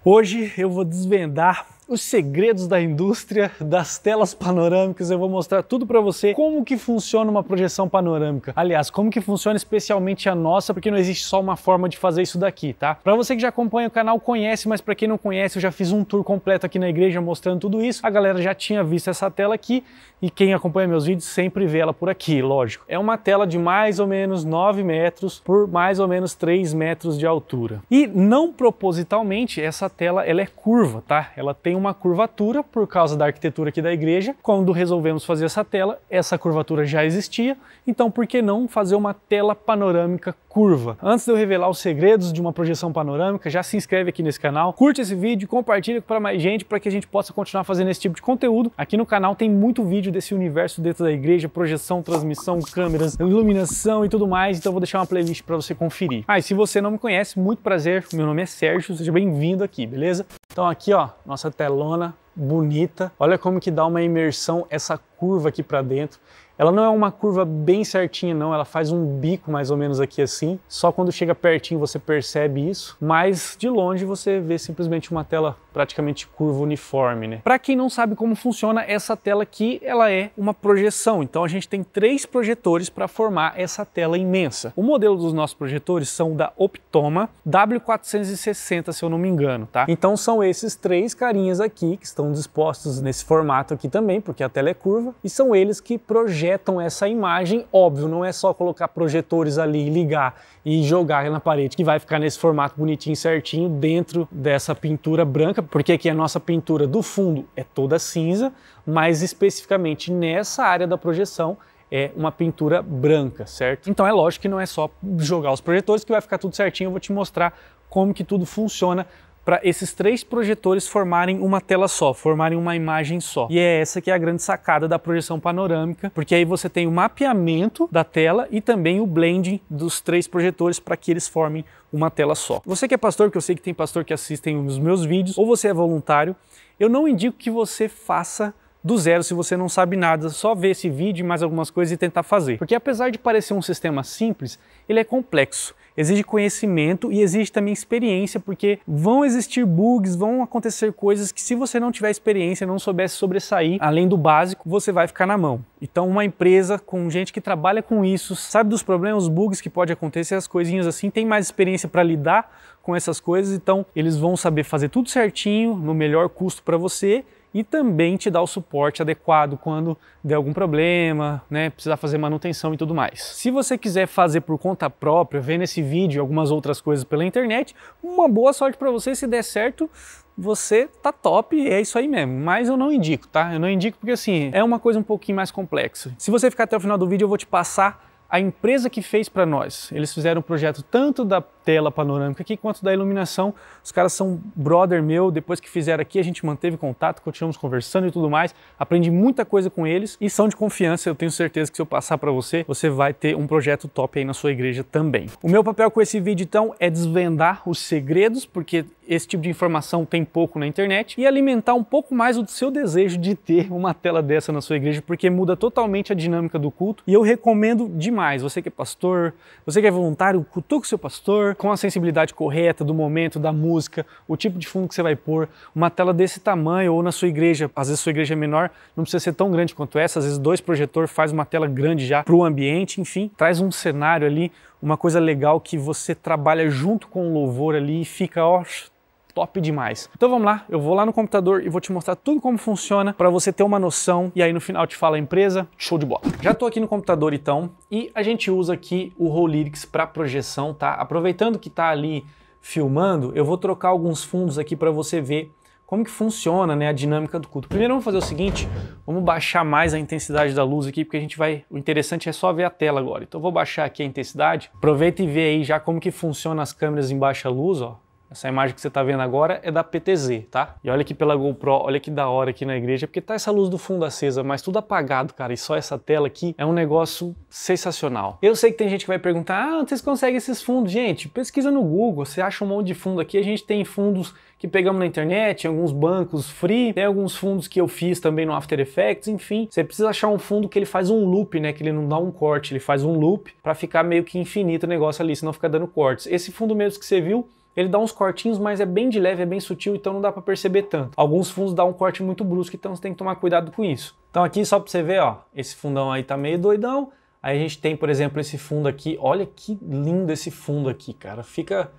Hoje eu vou desvendar os segredos da indústria das telas panorâmicas. Eu vou mostrar tudo para você, como que funciona uma projeção panorâmica. Aliás, como que funciona especialmente a nossa, porque não existe só uma forma de fazer isso daqui, tá? Para você que já acompanha o canal, conhece, mas para quem não conhece, eu já fiz um tour completo aqui na igreja mostrando tudo isso. A galera já tinha visto essa tela aqui e quem acompanha meus vídeos sempre vê ela por aqui, lógico. É uma tela de mais ou menos 9 metros por mais ou menos 3 metros de altura. E não propositalmente, essa tela ela é curva, tá? Ela tem uma curvatura por causa da arquitetura aqui da igreja. Quando resolvemos fazer essa tela, essa curvatura já existia, então por que não fazer uma tela panorâmica curva? Antes de eu revelar os segredos de uma projeção panorâmica, já se inscreve aqui nesse canal, curte esse vídeo, compartilha para mais gente para que a gente possa continuar fazendo esse tipo de conteúdo. Aqui no canal tem muito vídeo desse universo dentro da igreja, projeção, transmissão, câmeras, iluminação e tudo mais, então eu vou deixar uma playlist para você conferir. E se você não me conhece, muito prazer, meu nome é Sérgio, seja bem-vindo aqui, beleza? Então aqui ó, nossa telona bonita, olha como que dá uma imersão essa curva aqui para dentro. Ela não é uma curva bem certinha não, ela faz um bico mais ou menos aqui assim, só quando chega pertinho você percebe isso, mas de longe você vê simplesmente uma tela praticamente curva uniforme, né? Para quem não sabe como funciona essa tela aqui, ela é uma projeção, então a gente tem 3 projetores para formar essa tela imensa. O modelo dos nossos projetores são da Optoma W460, se eu não me engano, tá? Então são esses 3 carinhas aqui que estão dispostos nesse formato aqui também, porque a tela é curva, e são eles que projetam essa imagem. Óbvio, não é só colocar projetores ali, ligar e jogar na parede que vai ficar nesse formato bonitinho, certinho, dentro dessa pintura branca, porque aqui a nossa pintura do fundo é toda cinza, mas especificamente nessa área da projeção é uma pintura branca, certo? Então é lógico que não é só jogar os projetores que vai ficar tudo certinho, eu vou te mostrar como que tudo funciona para esses 3 projetores formarem uma tela só, formarem uma imagem só. E é essa que é a grande sacada da projeção panorâmica, porque aí você tem o mapeamento da tela e também o blending dos 3 projetores para que eles formem uma tela só. Você que é pastor, que eu sei que tem pastor que assistem os meus vídeos, ou você é voluntário, eu não indico que você faça do zero se você não sabe nada, só ver esse vídeo e mais algumas coisas e tentar fazer. Porque apesar de parecer um sistema simples, ele é complexo. Exige conhecimento e exige também experiência, porque vão existir bugs, vão acontecer coisas que se você não tiver experiência, não soubesse sobressair, além do básico, você vai ficar na mão. Então uma empresa com gente que trabalha com isso, sabe dos problemas, os bugs que pode acontecer, as coisinhas assim, tem mais experiência para lidar com essas coisas, então eles vão saber fazer tudo certinho, no melhor custo para você, e também te dar o suporte adequado quando der algum problema, né, precisar fazer manutenção e tudo mais. Se você quiser fazer por conta própria, vendo esse vídeo e algumas outras coisas pela internet, uma boa sorte para você, se der certo, você tá top, é isso aí mesmo, mas eu não indico, tá? Eu não indico porque assim, é uma coisa um pouquinho mais complexa. Se você ficar até o final do vídeo, eu vou te passar a empresa que fez para nós. Eles fizeram um projeto tanto da tela panorâmica aqui quanto da iluminação. Os caras são brother meu, depois que fizeram aqui a gente manteve contato, continuamos conversando e tudo mais, aprendi muita coisa com eles e são de confiança, eu tenho certeza que se eu passar para você, você vai ter um projeto top aí na sua igreja também. O meu papel com esse vídeo então é desvendar os segredos, porque esse tipo de informação tem pouco na internet, e alimentar um pouco mais o seu desejo de ter uma tela dessa na sua igreja, porque muda totalmente a dinâmica do culto, e eu recomendo demais. Você que é pastor, você que é voluntário, cutuca o seu pastor, com a sensibilidade correta do momento, da música, o tipo de fundo que você vai pôr, uma tela desse tamanho, ou na sua igreja, às vezes sua igreja é menor, não precisa ser tão grande quanto essa, às vezes 2 projetores faz uma tela grande já para o ambiente, enfim, traz um cenário ali, uma coisa legal que você trabalha junto com o louvor ali e fica, ó, top demais. Então vamos lá, eu vou lá no computador e vou te mostrar tudo como funciona para você ter uma noção e aí no final eu te falo a empresa, show de bola. Já estou aqui no computador então e a gente usa aqui o Rollyrics para projeção, tá? Aproveitando que tá ali filmando, eu vou trocar alguns fundos aqui para você ver como que funciona, né, a dinâmica do culto. Primeiro vamos fazer o seguinte, vamos baixar mais a intensidade da luz aqui, porque a gente vai, o interessante é só ver a tela agora. Então eu vou baixar aqui a intensidade, aproveita e vê aí já como que funciona as câmeras em baixa luz, ó. Essa imagem que você está vendo agora é da PTZ, tá? E olha aqui pela GoPro, olha que da hora aqui na igreja, porque tá essa luz do fundo acesa, mas tudo apagado, cara, e só essa tela aqui é um negócio sensacional. Eu sei que tem gente que vai perguntar, ah, onde vocês conseguem esses fundos? Gente, pesquisa no Google, você acha um monte de fundo aqui, a gente tem fundos que pegamos na internet, alguns bancos free, tem alguns fundos que eu fiz também no After Effects, enfim, você precisa achar um fundo que ele faz um loop, né, que ele não dá um corte, ele faz um loop para ficar meio que infinito o negócio ali, senão fica dando cortes. Esse fundo mesmo que você viu ele dá uns cortinhos, mas é bem de leve, é bem sutil, então não dá para perceber tanto. Alguns fundos dão um corte muito brusco, então você tem que tomar cuidado com isso. Então aqui só para você ver, ó, esse fundão aí tá meio doidão. Aí a gente tem, por exemplo, esse fundo aqui. Olha que lindo esse fundo aqui, cara. Fica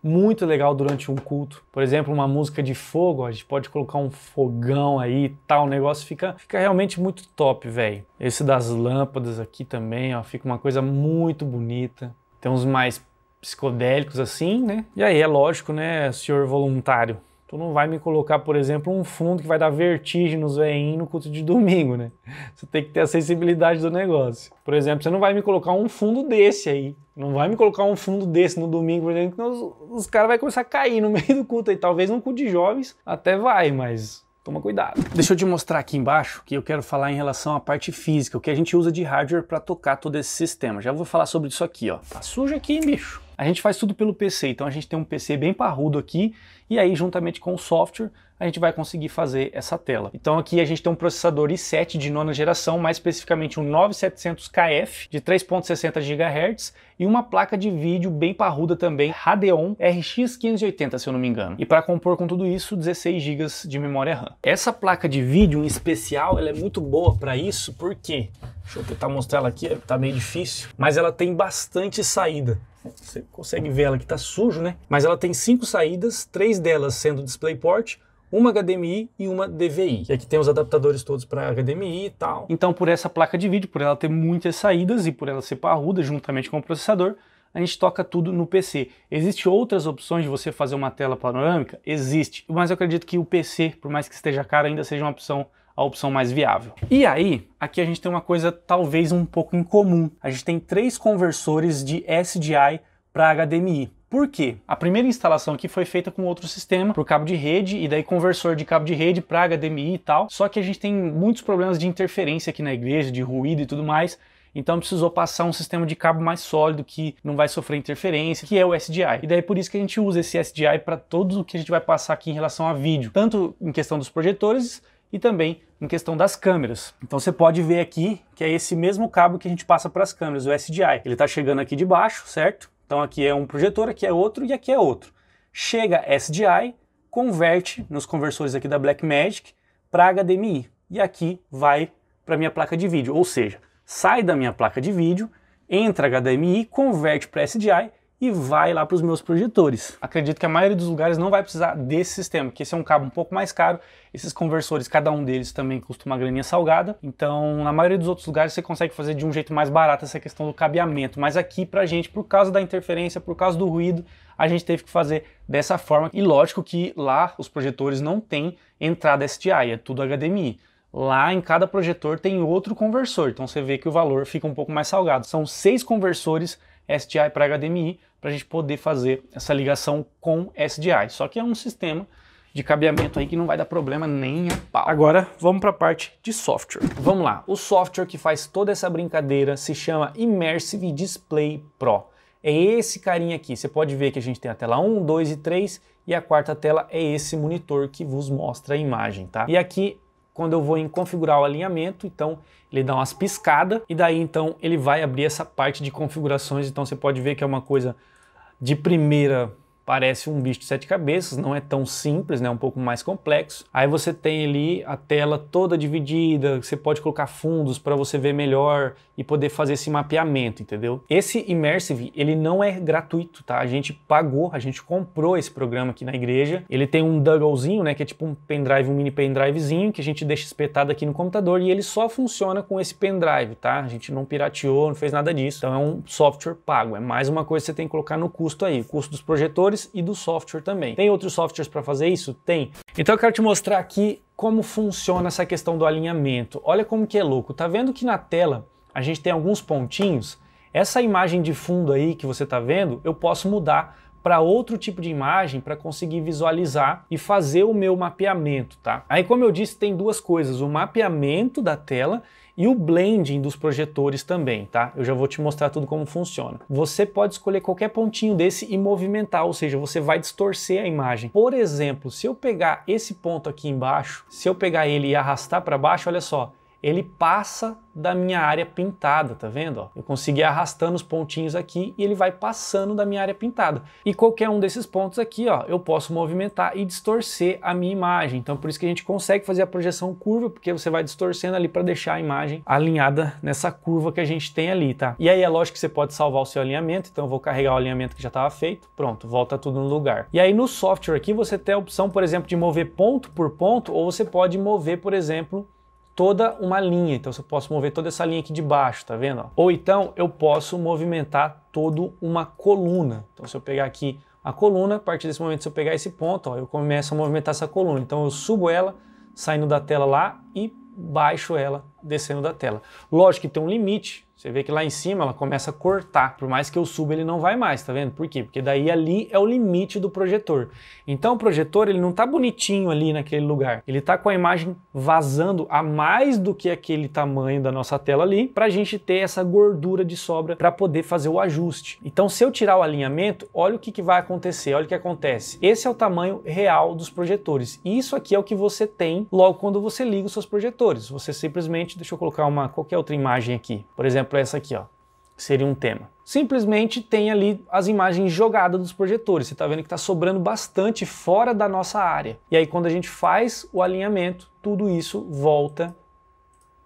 muito legal durante um culto. Por exemplo, uma música de fogo, ó, a gente pode colocar um fogão aí e tal. O negócio fica realmente muito top, velho. Esse das lâmpadas aqui também, ó, fica uma coisa muito bonita. Tem uns mais psicodélicos assim, né? E aí, é lógico, né, senhor voluntário? Tu não vai me colocar, por exemplo, um fundo que vai dar vertigem nos veinhos no culto de domingo, né? Você tem que ter a sensibilidade do negócio. Por exemplo, você não vai me colocar um fundo desse aí. Não vai me colocar um fundo desse no domingo, por exemplo, que os caras vão começar a cair no meio do culto aí. Talvez no culto de jovens até vai, mas toma cuidado. Deixa eu te mostrar aqui embaixo que eu quero falar em relação à parte física, o que a gente usa de hardware para tocar todo esse sistema. Já vou falar sobre isso aqui, ó. Tá sujo aqui, hein, bicho? A gente faz tudo pelo PC, então a gente tem um PC bem parrudo aqui, e aí juntamente com o software a gente vai conseguir fazer essa tela. Então aqui a gente tem um processador i7 de 9ª geração, mais especificamente um 9700KF de 3.60 GHz e uma placa de vídeo bem parruda também, Radeon RX 580, se eu não me engano. E para compor com tudo isso, 16 GB de memória RAM. Essa placa de vídeo em especial, ela é muito boa para isso, porque, deixa eu tentar mostrar ela aqui, tá meio difícil, mas ela tem bastante saída. Você consegue ver ela que tá sujo, né? Mas ela tem 5 saídas, 3 delas sendo DisplayPort, uma HDMI e uma DVI. E aqui tem os adaptadores todos para HDMI e tal. Então, por essa placa de vídeo, por ela ter muitas saídas e por ela ser parruda juntamente com o processador, a gente toca tudo no PC. Existem outras opções de você fazer uma tela panorâmica? Existe. Mas eu acredito que o PC, por mais que esteja caro, ainda seja a opção mais viável. E aí, aqui a gente tem uma coisa talvez um pouco incomum. A gente tem 3 conversores de SDI para HDMI. Por quê? A primeira instalação aqui foi feita com outro sistema, por cabo de rede, e daí conversor de cabo de rede para HDMI e tal. Só que a gente tem muitos problemas de interferência aqui na igreja, de ruído e tudo mais. Então precisou passar um sistema de cabo mais sólido que não vai sofrer interferência, que é o SDI. E daí por isso que a gente usa esse SDI para tudo o que a gente vai passar aqui em relação a vídeo, tanto em questão dos projetores e também em questão das câmeras. Então você pode ver aqui que é esse mesmo cabo que a gente passa para as câmeras, o SDI. Ele está chegando aqui de baixo, certo? Então aqui é um projetor, aqui é outro e aqui é outro. Chega SDI, converte nos conversores aqui da Blackmagic para HDMI. E aqui vai para minha placa de vídeo, ou seja, sai da minha placa de vídeo, entra HDMI, converte para SDI e vai lá para os meus projetores. Acredito que a maioria dos lugares não vai precisar desse sistema, porque esse é um cabo um pouco mais caro. Esses conversores, cada um deles também custa uma graninha salgada. Então, na maioria dos outros lugares você consegue fazer de um jeito mais barato essa questão do cabeamento. Mas aqui pra gente, por causa da interferência, por causa do ruído, a gente teve que fazer dessa forma. E lógico que lá os projetores não têm entrada SDI, é tudo HDMI. Lá em cada projetor tem outro conversor, então você vê que o valor fica um pouco mais salgado. São 6 conversores SDI para HDMI para a gente poder fazer essa ligação com SDI. Só que é um sistema de cabeamento aí que não vai dar problema nem a pau. Agora vamos para a parte de software. Vamos lá, o software que faz toda essa brincadeira se chama Immersive Display Pro. É esse carinha aqui, você pode ver que a gente tem a tela 1, 2 e 3 e a quarta tela é esse monitor que vos mostra a imagem, tá? E aqui, quando eu vou em configurar o alinhamento, então ele dá umas piscadas e daí então ele vai abrir essa parte de configurações. Então você pode ver que é uma coisa de primeira, parece um bicho de 7 cabeças, não é tão simples, né? É um pouco mais complexo. Aí você tem ali a tela toda dividida, você pode colocar fundos para você ver melhor e poder fazer esse mapeamento, entendeu? Esse Immersive, ele não é gratuito, tá? A gente pagou, a gente comprou esse programa aqui na igreja. Ele tem um dogglezinho, né? Que é tipo um pendrive, um mini pendrivezinho que a gente deixa espetado aqui no computador e ele só funciona com esse pendrive, tá? A gente não pirateou, não fez nada disso. Então é um software pago, é mais uma coisa que você tem que colocar no custo aí, o custo dos projetores e do software também. Tem outros softwares para fazer isso? Tem. Então eu quero te mostrar aqui como funciona essa questão do alinhamento. Olha como que é louco. Tá vendo que na tela a gente tem alguns pontinhos? Essa imagem de fundo aí que você tá vendo, eu posso mudar para outro tipo de imagem para conseguir visualizar e fazer o meu mapeamento, tá? Aí, como eu disse, tem duas coisas, o mapeamento da tela e o blending dos projetores também, tá? Eu já vou te mostrar tudo como funciona. Você pode escolher qualquer pontinho desse e movimentar, ou seja, você vai distorcer a imagem. Por exemplo, se eu pegar esse ponto aqui embaixo, se eu pegar ele e arrastar para baixo, olha só, ele passa da minha área pintada, tá vendo? Ó? Eu consegui arrastando os pontinhos aqui e ele vai passando da minha área pintada. E qualquer um desses pontos aqui, ó, eu posso movimentar e distorcer a minha imagem. Então por isso que a gente consegue fazer a projeção curva, porque você vai distorcendo ali para deixar a imagem alinhada nessa curva que a gente tem ali, tá? E aí é lógico que você pode salvar o seu alinhamento, então eu vou carregar o alinhamento que já estava feito, pronto, volta tudo no lugar. E aí no software aqui você tem a opção, por exemplo, de mover ponto por ponto, ou você pode mover, por exemplo, toda uma linha. Então eu posso mover toda essa linha aqui de baixo, tá vendo? Ou então eu posso movimentar toda uma coluna. Então se eu pegar aqui a coluna, a partir desse momento, se eu pegar esse ponto, ó, eu começo a movimentar essa coluna. Então eu subo ela, saindo da tela lá e baixo ela, descendo da tela. Lógico que tem um limite. Você vê que lá em cima ela começa a cortar. Por mais que eu suba, ele não vai mais, tá vendo? Por quê? Porque daí ali é o limite do projetor. Então o projetor, ele não tá bonitinho ali naquele lugar. Ele tá com a imagem vazando a mais do que aquele tamanho da nossa tela ali, pra gente ter essa gordura de sobra para poder fazer o ajuste. Então se eu tirar o alinhamento, olha o que vai acontecer, olha o que acontece. Esse é o tamanho real dos projetores. E isso aqui é o que você tem logo quando você liga os seus projetores. Você simplesmente, deixa eu colocar qualquer outra imagem aqui. Por exemplo, essa aqui, ó, seria um tema. Simplesmente tem ali as imagens jogadas dos projetores. Você está vendo que está sobrando bastante fora da nossa área. E aí quando a gente faz o alinhamento, tudo isso volta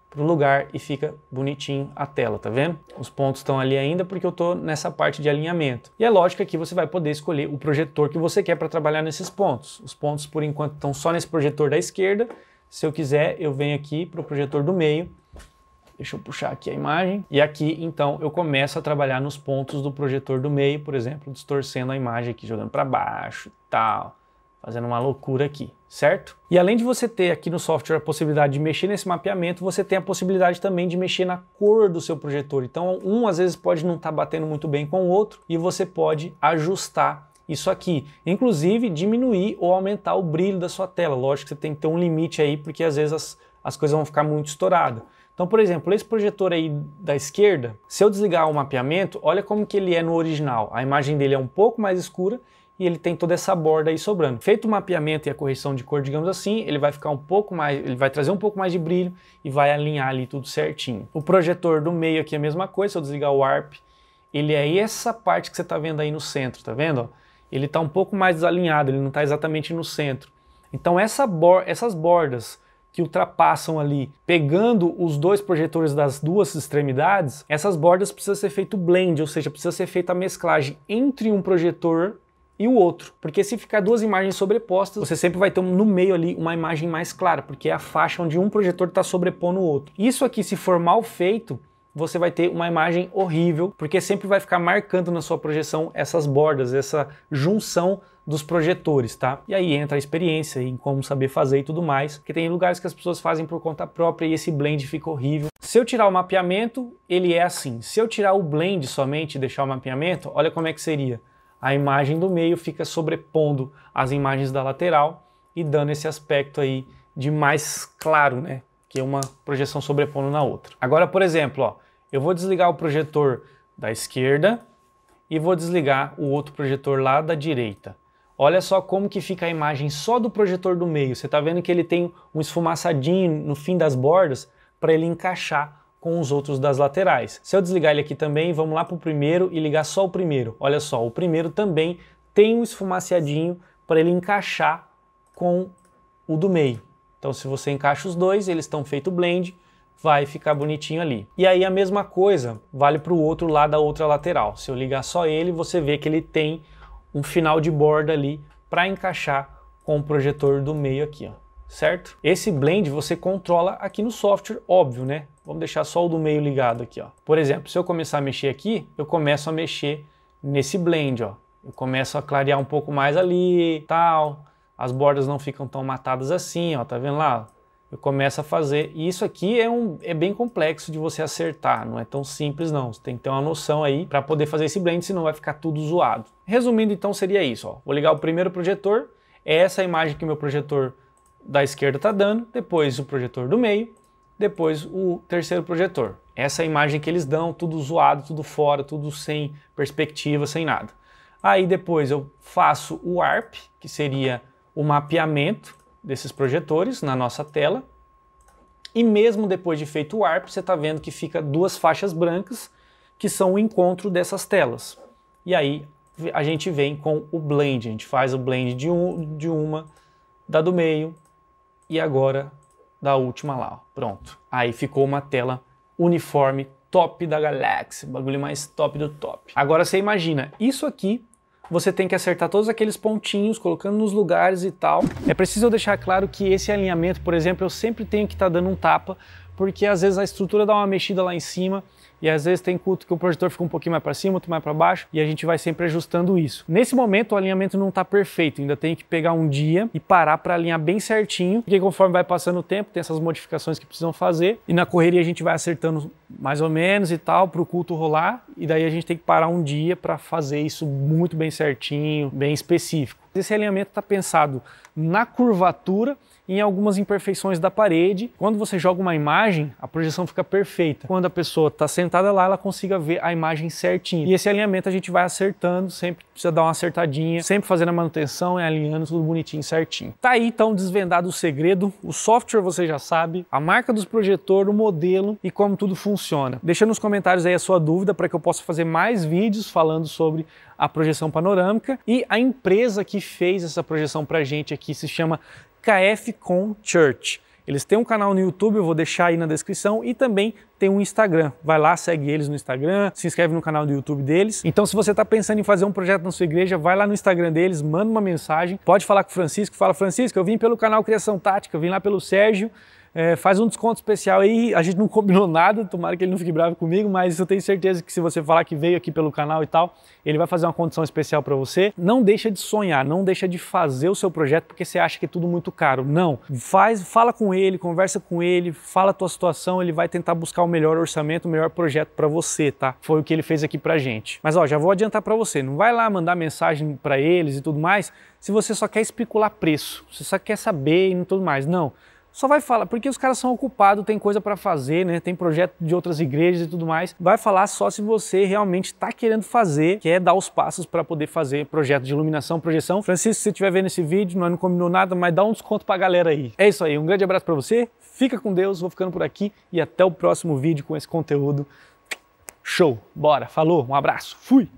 para o lugar e fica bonitinho a tela, tá vendo? Os pontos estão ali ainda porque eu estou nessa parte de alinhamento. E é lógico que aqui você vai poder escolher o projetor que você quer para trabalhar nesses pontos. Os pontos, por enquanto, estão só nesse projetor da esquerda. Se eu quiser, eu venho aqui para o projetor do meio. Deixa eu puxar aqui a imagem. E aqui, então, eu começo a trabalhar nos pontos do projetor do meio, por exemplo, distorcendo a imagem aqui, jogando para baixo e tal, fazendo uma loucura aqui, certo? E além de você ter aqui no software a possibilidade de mexer nesse mapeamento, você tem a possibilidade também de mexer na cor do seu projetor. Então, às vezes pode não estar batendo muito bem com o outro e você pode ajustar isso aqui. Inclusive, diminuir ou aumentar o brilho da sua tela. Lógico que você tem que ter um limite aí, porque às vezes as coisas vão ficar muito estouradas. Então, por exemplo, esse projetor aí da esquerda, se eu desligar o mapeamento, olha como que ele é no original. A imagem dele é um pouco mais escura e ele tem toda essa borda aí sobrando. Feito o mapeamento e a correção de cor, digamos assim, ele vai ficar um pouco mais, ele vai trazer um pouco mais de brilho e vai alinhar ali tudo certinho. O projetor do meio aqui é a mesma coisa, se eu desligar o Warp, ele é essa parte que você está vendo aí no centro, tá vendo? Ele está um pouco mais desalinhado, ele não está exatamente no centro. Então essas bordas que ultrapassam ali, pegando os dois projetores das duas extremidades, essas bordas precisam ser feito blend, ou seja, precisa ser feita a mesclagem entre um projetor e o outro. Porque se ficar duas imagens sobrepostas, você sempre vai ter no meio ali uma imagem mais clara, porque é a faixa onde um projetor está sobrepondo o outro. Isso aqui, se for mal feito, você vai ter uma imagem horrível, porque sempre vai ficar marcando na sua projeção essas bordas, essa junção dos projetores, tá? E aí entra a experiência em como saber fazer e tudo mais, porque tem lugares que as pessoas fazem por conta própria e esse blend fica horrível. Se eu tirar o mapeamento, ele é assim. Se eu tirar o blend somente e deixar o mapeamento, olha como é que seria. A imagem do meio fica sobrepondo as imagens da lateral e dando esse aspecto aí de mais claro, né? Que é uma projeção sobrepondo na outra. Agora, por exemplo, ó, eu vou desligar o projetor da esquerda e vou desligar o outro projetor lá da direita. Olha só como que fica a imagem só do projetor do meio. Você está vendo que ele tem um esfumaçadinho no fim das bordas para ele encaixar com os outros das laterais. Se eu desligar ele aqui também, vamos lá para o primeiro e ligar só o primeiro. Olha só, o primeiro também tem um esfumaçadinho para ele encaixar com o do meio. Então se você encaixa os dois, eles estão feito blend, vai ficar bonitinho ali. E aí a mesma coisa vale para o outro lado da outra lateral. Se eu ligar só ele, você vê que ele tem um final de borda ali para encaixar com o projetor do meio aqui, ó, certo? Esse blend você controla aqui no software, óbvio, né? Vamos deixar só o do meio ligado aqui, ó. Por exemplo, se eu começar a mexer aqui, eu começo a mexer nesse blend, ó. Eu começo a clarear um pouco mais ali, tal. As bordas não ficam tão matadas assim, ó, tá vendo lá? Eu começo a fazer, e isso aqui é bem complexo de você acertar, não é tão simples não, você tem que ter uma noção aí para poder fazer esse blend, senão vai ficar tudo zoado. Resumindo então seria isso, ó. Vou ligar o primeiro projetor, é essa imagem que o meu projetor da esquerda está dando, depois o projetor do meio, depois o terceiro projetor. Essa é a imagem que eles dão, tudo zoado, tudo fora, tudo sem perspectiva, sem nada. Aí depois eu faço o Warp, que seria o mapeamento desses projetores na nossa tela. E mesmo depois de feito o warp, você está vendo que fica duas faixas brancas, que são o encontro dessas telas. E aí a gente vem com o blend, a gente faz o blend de uma, da do meio e agora da última lá, ó. Pronto. Aí ficou uma tela uniforme, top da galáxia, bagulho mais top do top. Agora você imagina, isso aqui você tem que acertar todos aqueles pontinhos, colocando nos lugares e tal. É preciso eu deixar claro que esse alinhamento, por exemplo, eu sempre tenho que estar dando um tapa, porque às vezes a estrutura dá uma mexida lá em cima, e às vezes tem culto que o projetor fica um pouquinho mais para cima, outro mais para baixo, e a gente vai sempre ajustando isso. Nesse momento o alinhamento não está perfeito, ainda tem que pegar um dia e parar para alinhar bem certinho, porque conforme vai passando o tempo, tem essas modificações que precisam fazer, e na correria a gente vai acertando mais ou menos e tal, para o culto rolar, e daí a gente tem que parar um dia para fazer isso muito bem certinho, bem específico. Esse alinhamento está pensado na curvatura e em algumas imperfeições da parede. Quando você joga uma imagem, a projeção fica perfeita. Quando a pessoa está sentada lá, ela consiga ver a imagem certinho. E esse alinhamento a gente vai acertando, sempre precisa dar uma acertadinha, sempre fazendo a manutenção e alinhando tudo bonitinho, certinho. Tá aí então desvendado o segredo, o software você já sabe, a marca dos projetores, o modelo e como tudo funciona. Deixa nos comentários aí a sua dúvida para que eu possa fazer mais vídeos falando sobre a projeção panorâmica, e a empresa que fez essa projeção pra gente aqui se chama KFCon Church. Eles têm um canal no YouTube, eu vou deixar aí na descrição, e também tem um Instagram. Vai lá, segue eles no Instagram, se inscreve no canal do YouTube deles. Então se você está pensando em fazer um projeto na sua igreja, vai lá no Instagram deles, manda uma mensagem, pode falar com o Francisco, fala: Francisco, eu vim pelo canal Criação Tática, eu vim lá pelo Sérgio, faz um desconto especial aí. A gente não combinou nada, tomara que ele não fique bravo comigo, mas eu tenho certeza que se você falar que veio aqui pelo canal e tal, ele vai fazer uma condição especial para você. Não deixa de sonhar, não deixa de fazer o seu projeto porque você acha que é tudo muito caro. Não, fala com ele, conversa com ele, fala a tua situação, ele vai tentar buscar o melhor orçamento, o melhor projeto para você, tá? Foi o que ele fez aqui pra gente. Mas ó, já vou adiantar para você, não vai lá mandar mensagem para eles e tudo mais se você só quer especular preço, você só quer saber e tudo mais. Não. Só vai falar, porque os caras são ocupados, tem coisa para fazer, né? Tem projeto de outras igrejas e tudo mais. Vai falar só se você realmente está querendo fazer, quer dar os passos para poder fazer projeto de iluminação, projeção. Francisco, se você estiver vendo esse vídeo, nós não combinou nada, mas dá um desconto para a galera aí. É isso aí, um grande abraço para você, fica com Deus, vou ficando por aqui e até o próximo vídeo com esse conteúdo. Show, bora, falou, um abraço, fui!